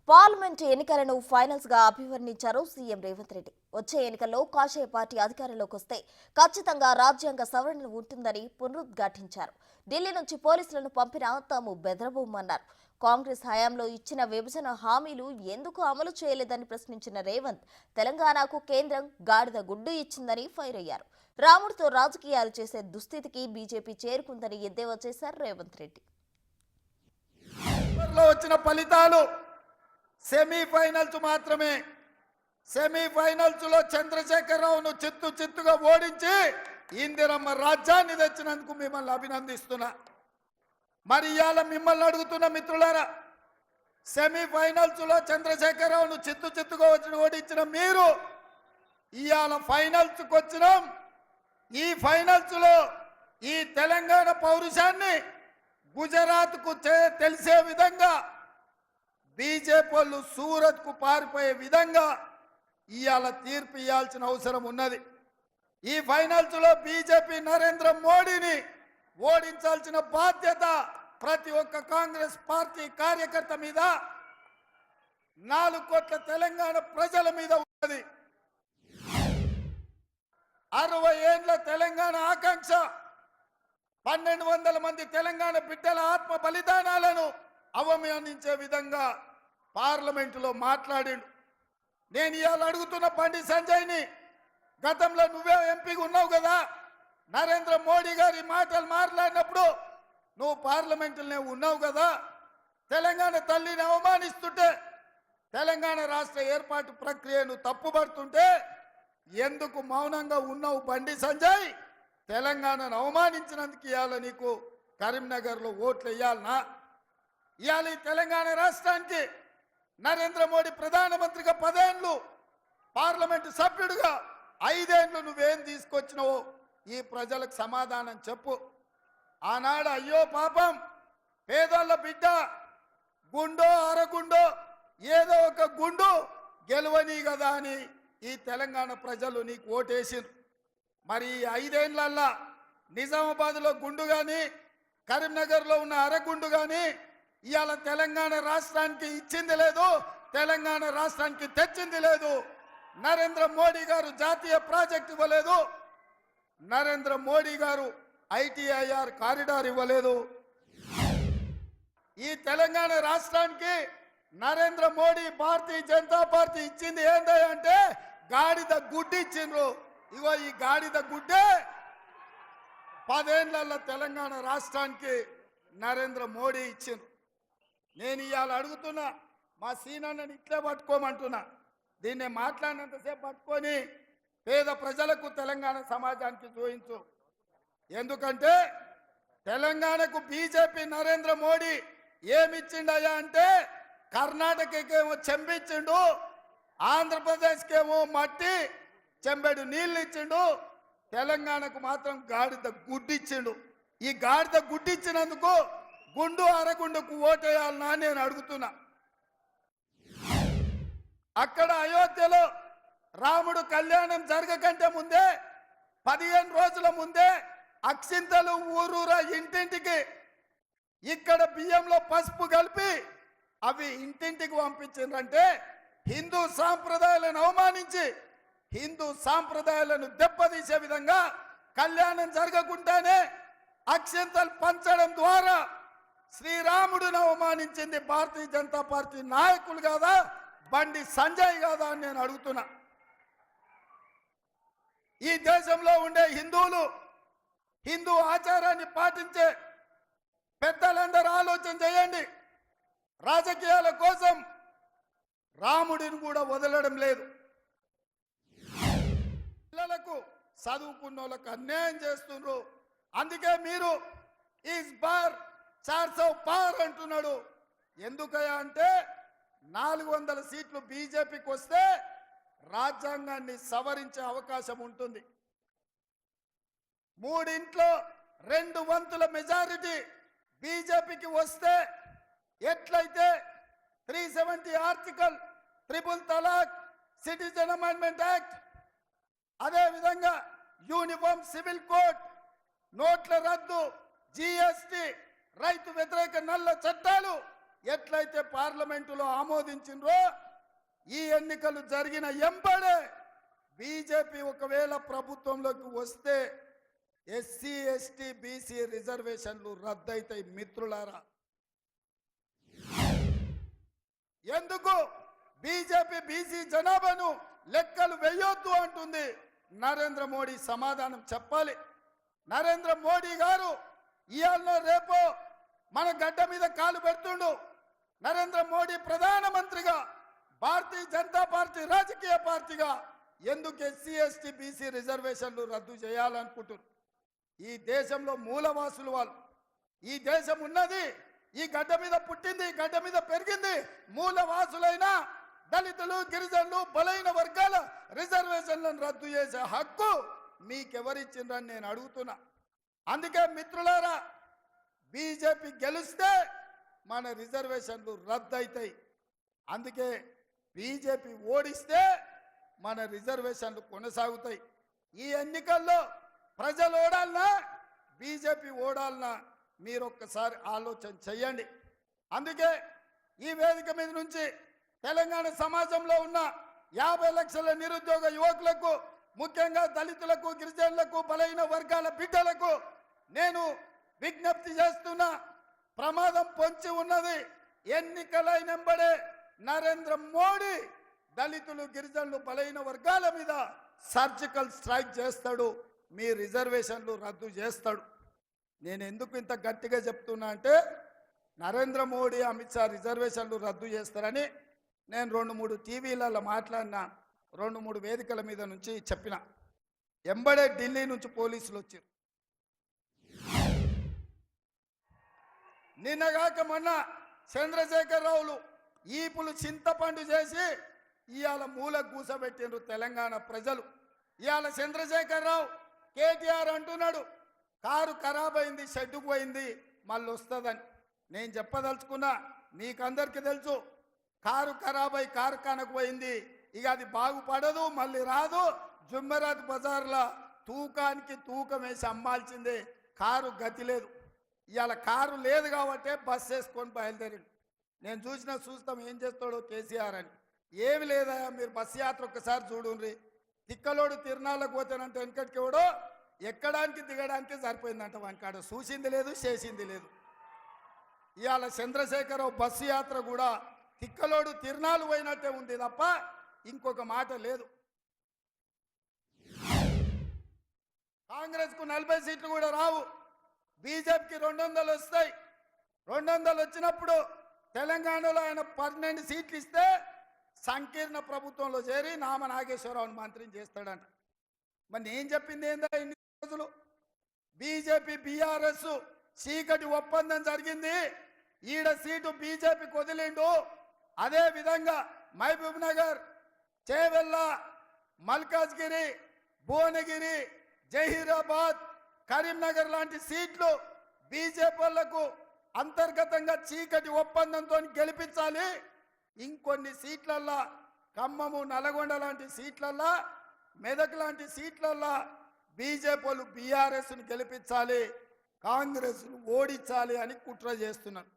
Parliament ఎన్నికలను finals గా అభివర్ణించారు సీఎం రేవంత్ రెడ్డి. వచ్చే ఎన్నికల్లో కాషాయ పార్టీ అధికారంలోకి వస్తే ఖచ్చితంగా రాజ్యాంగ సవరణ ఉంటుందని పునరుద్ఘాటించారు. ఢిల్లీ నుంచి పోలీసులను పంపినా తాము బెదరబోమన్నారు. కాంగ్రెస్ హయాంలో ఇచ్చిన విభజన హామీలు ఎందుకు అమలు చేయలేదని ప్రశ్నించిన రేవంత్ తెలంగాణకు కేంద్రం గాడిద గుడ్డు ఇచ్చిందని ఫైర్ అయ్యారు. రాముడితో రాజకీయాలు చేసే దుస్థితికి బీజేపీ చేరుకుందని ఎద్దేవా చేశారు రేవంత్ రెడ్డి. వచ్చిన ఫలితాలు సెమీఫైనల్స్ మాత్రమే. సెమీఫైనల్స్ లో చంద్రశేఖరరావును చిత్తుగా ఓడించి ఇందిరమ్మ రాజ్యాన్ని తెచ్చినందుకు మిమ్మల్ని అభినందిస్తున్నా. మరి ఇవాళ మిమ్మల్ని అడుగుతున్న మిత్రులారా, సెమీఫైనల్స్ లో చంద్రశేఖరరావును చిత్తుగా ఓడించిన మీరు ఇవాళ ఫైనల్స్ కు వచ్చినాం. ఈ ఫైనల్స్ లో ఈ తెలంగాణ పౌరుషాన్ని గుజరాత్ కు తెలిసే విధంగా బీజేపీ వాళ్ళు సూరత్ కు పారిపోయే విధంగా ఇవాళ తీర్పు ఇవ్వాల్సిన అవసరం ఉన్నది. ఈ ఫైనల్స్ లో బీజేపీ నరేంద్ర మోడీని ఓడించాల్సిన బాధ్యత ప్రతి ఒక్క కాంగ్రెస్ పార్టీ కార్యకర్త మీద, 4 కోట్ల తెలంగాణ ప్రజల మీద ఉన్నది. 60 ఏళ్ల తెలంగాణ ఆకాంక్ష, 1200 మంది తెలంగాణ బిడ్డల ఆత్మ బలిదానాలను అవమానించే విధంగా పార్లమెంటులో మాట్లాడిండు. నేను ఇవాళ అడుగుతున్న బండి సంజయ్ని, గతంలో నువ్వే ఎంపీగా ఉన్నావు కదా, నరేంద్ర మోడీ గారి మాటలు మాట్లాడినప్పుడు నువ్వు పార్లమెంటులోనే ఉన్నావు కదా, తెలంగాణ తల్లిని అవమానిస్తుంటే, తెలంగాణ రాష్ట్ర ఏర్పాటు ప్రక్రియను తప్పుపడుతుంటే ఎందుకు మౌనంగా ఉన్నావు బండి సంజయ్? తెలంగాణను అవమానించినందుకు ఇవాళ నీకు కరీంనగర్లో ఓట్లు వేయాలనా? ఇవాళ ఈ తెలంగాణ రాష్ట్రానికి నరేంద్ర మోడీ ప్రధానమంత్రిగా 10 ఏళ్ళు, పార్లమెంటు సభ్యుడిగా 5 ఏళ్ళు నువ్వేం తీసుకొచ్చినావో ఈ ప్రజలకు సమాధానం చెప్పు. ఆనాడు అయ్యో పాపం పేదోళ్ళ బిడ్డ గుండో అరగుండో ఏదో ఒక గుండు గెలవని కదా అని ఈ తెలంగాణ ప్రజలు నీకు ఓటేసిండ్రు. మరి 5 ఏళ్లల్లా నిజామాబాద్లో గుండు కానీ, కరీంనగర్లో ఉన్న అరగుండు కానీ ఇవాళ తెలంగాణ రాష్ట్రానికి ఇచ్చింది లేదు, తెలంగాణ రాష్ట్రానికి తెచ్చింది లేదు. నరేంద్ర మోడీ గారు జాతీయ ప్రాజెక్ట్ ఇవ్వలేదు, నరేంద్ర మోడీ గారు ఐటీఐఆర్ కారిడార్ ఇవ్వలేదు. ఈ తెలంగాణ రాష్ట్రానికి నరేంద్ర మోడీ భారతీయ జనతా పార్టీ ఇచ్చింది ఏంటంటే గాడిద గుడ్డి ఇచ్చిండ్రు. ఇగో ఈ గాడిద గుడ్డే 10 ఏళ్ల తెలంగాణ రాష్ట్రానికి నరేంద్ర మోడీ ఇచ్చిండ్రు. నేను ఇవాళ అడుగుతున్నా, మా సీనన్నని ఇట్లే పట్టుకోమంటున్నా, దీన్ని మాట్లాడినంతసేపు పట్టుకొని పేద ప్రజలకు తెలంగాణ సమాజానికి చూపించు. ఎందుకంటే తెలంగాణకు బీజేపీ నరేంద్ర మోడీ ఏమిచ్చిండయా అంటే, కర్ణాటకకేమో చెంబిచ్చిండు, ఆంధ్రప్రదేశ్కేమో మట్టి చెంబెడు నీళ్ళు ఇచ్చిండు, తెలంగాణకు మాత్రం గాడిద గుడ్డిచ్చిండు. ఈ గాడిద గుడ్డిచ్చినందుకు గుండు అరగుండుకు ఓటేయాలనా నేను అడుగుతున్నా. అక్కడ అయోధ్యలో రాముడు కళ్యాణం జరగకంటే ముందే 15 రోజుల ముందే అక్షింతలు ఊరూరా ఇంటింటికి ఇక్కడ బియ్యంలో పసుపు కలిపి అవి ఇంటింటికి పంపించిందంటే హిందూ సాంప్రదాయాలను అవమానించి, హిందూ సాంప్రదాయాలను దెబ్బతీసే విధంగా కళ్యాణం జరగకుండానే అక్షింతలు పంచడం ద్వారా శ్రీరాముడిని అవమానించింది భారతీయ జనతా పార్టీ నాయకులు కాదా, బండి సంజయ్ కాదా అని నేను అడుగుతున్నా. ఈ దేశంలో ఉండే హిందువులు, హిందూ ఆచారాన్ని పాటించే పెద్దలందరూ ఆలోచన చేయండి. రాజకీయాల కోసం రాముడిని కూడా వదలడం లేదు. పిల్లలకు చదువుకున్న వాళ్ళకు అన్యాయం చేస్తున్నారు. అందుకే మీరు ఈస్ బార్ 400 పార్ అంటున్నాడు. ఎందుకయ్యా అంటే 400 సీట్లు బీజేపీకి వస్తే రాజ్యాంగాన్ని సవరించే అవకాశం ఉంటుంది. 3 ఇంట్లో 2 వంతుల మెజారిటీ బీజేపీకి వస్తే ఎట్లయితే 370 ఆర్టికల్, ట్రిపుల్ తలాక్, సిటిజన్ అమెండ్మెంట్ యాక్ట్, అదేవిధంగా యూనిఫామ్ సివిల్ కోడ్, నోట్ల రద్దు, జీఎస్టీ, రైతు వ్యతిరేక నల్ల చట్టాలు ఎట్లయితే పార్లమెంటులో ఆమోదించిండ్రో ఈ ఎన్నికలు జరిగిన ఎంబడే బీజేపీ ఒకవేళ ప్రభుత్వంలోకి వస్తే ఎస్సీ ఎస్టీ బీసీ రిజర్వేషన్లు రద్దయితాయి మిత్రులారా. ఎందుకు బీజేపీ బీసీ జనాభాను లెక్కలు వేయొద్దు అంటుంది? నరేంద్ర మోడీ సమాధానం చెప్పాలి. నరేంద్ర మోడీ గారు ఇవాళ రేపో మన గడ్డ మీద కాలు పెడుతుండు. నరేంద్ర మోడీ ప్రధానమంత్రిగా భారతీయ జనతా పార్టీ రాజకీయ పార్టీగా ఎందుకు ఎస్సీ ఎస్టీ బీసీ రిజర్వేషన్లు రద్దు చేయాలనుకుంటున్నారు? ఈ దేశంలో మూలవాసులు వాళ్ళు. ఈ దేశం ఉన్నది, ఈ గడ్డ మీద పుట్టింది, ఈ గడ్డ మీద పెరిగింది. మూలవాసులైన దళితులు, గిరిజనులు, బలైన వర్గాల రిజర్వేషన్లను రద్దు చేసే హక్కు మీకెవరిచ్చిండ్రని నేను అడుగుతున్నా. అందుకే మిత్రులారా, బీజేపీ గెలిస్తే మన రిజర్వేషన్లు రద్దు అవుతాయి. అందుకే బీజేపీ ఓడిస్తే మన రిజర్వేషన్లు కొనసాగుతాయి. ఈ ఎన్నికల్లో ప్రజలు ఓడాలన్నా బీజేపీ ఓడాలన్నా మీరు ఒక్కసారి ఆలోచన చెయ్యండి. అందుకే ఈ వేదిక మీద నుంచి తెలంగాణ సమాజంలో ఉన్న 50 లక్షల నిరుద్యోగ యువకులకు, ముఖ్యంగా దళితులకు, గిరిజనులకు, బలైన వర్గాల బిడ్డలకు నేను విజ్ఞప్తి చేస్తున్నా. ప్రమాదం పొంచి ఉన్నది. ఎన్నికలైనంబడే నరేంద్ర మోడీ దళితులు, గిరిజనులు, బలైన వర్గాల మీద సర్జికల్ స్ట్రైక్ చేస్తాడు. మీ రిజర్వేషన్లు రద్దు చేస్తాడు. నేను ఎందుకు ఇంత గట్టిగా చెప్తున్నా అంటే, నరేంద్ర మోడీ, అమిత్ షా రిజర్వేషన్లు రద్దు చేస్తారని నేను 2-3 టీవీలలో మాట్లాడిన, 2-3 వేదికల మీద నుంచి చెప్పిన. ఎంబడే ఢిల్లీ నుంచి పోలీసులు వచ్చారు. నిన్నగాక మొన్న చంద్రశేఖరరావులు ఈపులు చింతపండు చేసి ఇవాళ మూల కూసబెట్టిండ్రు తెలంగాణ ప్రజలు. ఇవాళ చంద్రశేఖరరావు కేటీఆర్ అంటున్నాడు కారు ఖరాబ్ అయింది, షెడ్డుకు పోయింది, మళ్ళీ వస్తుందని. నేను చెప్పదలుచుకున్నా, మీకందరికీ తెలుసు కారు ఖరాబ్ అయి కార్ఖానకు పోయింది, ఇక అది బాగుపడదు, మళ్ళీ రాదు. జుమ్మెరాత్ బజార్లో తూకానికి తూకం వేసి అమ్మాల్సిందే. కారు గతి లేదు. ఇవాళ కారు లేదు కాబట్టి బస్ వేసుకొని బయలుదేరింది. నేను చూస్తాం ఏం చేస్తాడో కేసీఆర్ అని. ఏమి లేదా, మీరు బస్సు యాత్ర ఒక్కసారి చూడుండ్రి. తిక్కలోడు తిరునాళ్ళకు పోతేనంటే వెనకటికి ఎవడో ఎక్కడానికి దిగడానికి సరిపోయిందంట. వానికాడ చూసింది లేదు, చేసింది లేదు. ఇవాళ చంద్రశేఖరరావు బస్సు యాత్ర కూడా తిక్కలోడు తిరునాళ్ళు పోయినట్టే ఉంది తప్ప ఇంకొక మాట లేదు. కాంగ్రెస్కు 40 సీట్లు కూడా రావు, బీజేపీకి 200 వస్తాయి. 200 వచ్చినప్పుడు తెలంగాణలో ఆయన 12 సీట్లు ఇస్తే సంకీర్ణ ప్రభుత్వంలో చేరి నామ నాగేశ్వరరావుని మంత్రిని చేస్తాడంట. మరి నేను చెప్పింది ఏందా ఇన్ని రోజులు? బీజేపీ బీఆర్ఎస్ చీకటి ఒప్పందం జరిగింది. ఈడ సీటు బీజేపీకి వదిలిండు. అదే విధంగా మహబూబ్ నగర్, చేవెళ్ళ, మల్కాజ్గిరి, భువనగిరి, జహీరాబాద్, కరీంనగర్ లాంటి సీట్లు బీజేపీ వాళ్లకు అంతర్గతంగా చీకటి ఒప్పందంతో గెలిపించాలి. ఇంకొన్ని సీట్లల్లా ఖమ్మము, నల్గొండ లాంటి సీట్లల్లా, మెదక్ లాంటి సీట్లల్లా బీజేపీ వాళ్ళు బీఆర్ఎస్ను గెలిపించాలి, కాంగ్రెస్ను ఓడించాలి అని కుట్ర చేస్తున్నారు.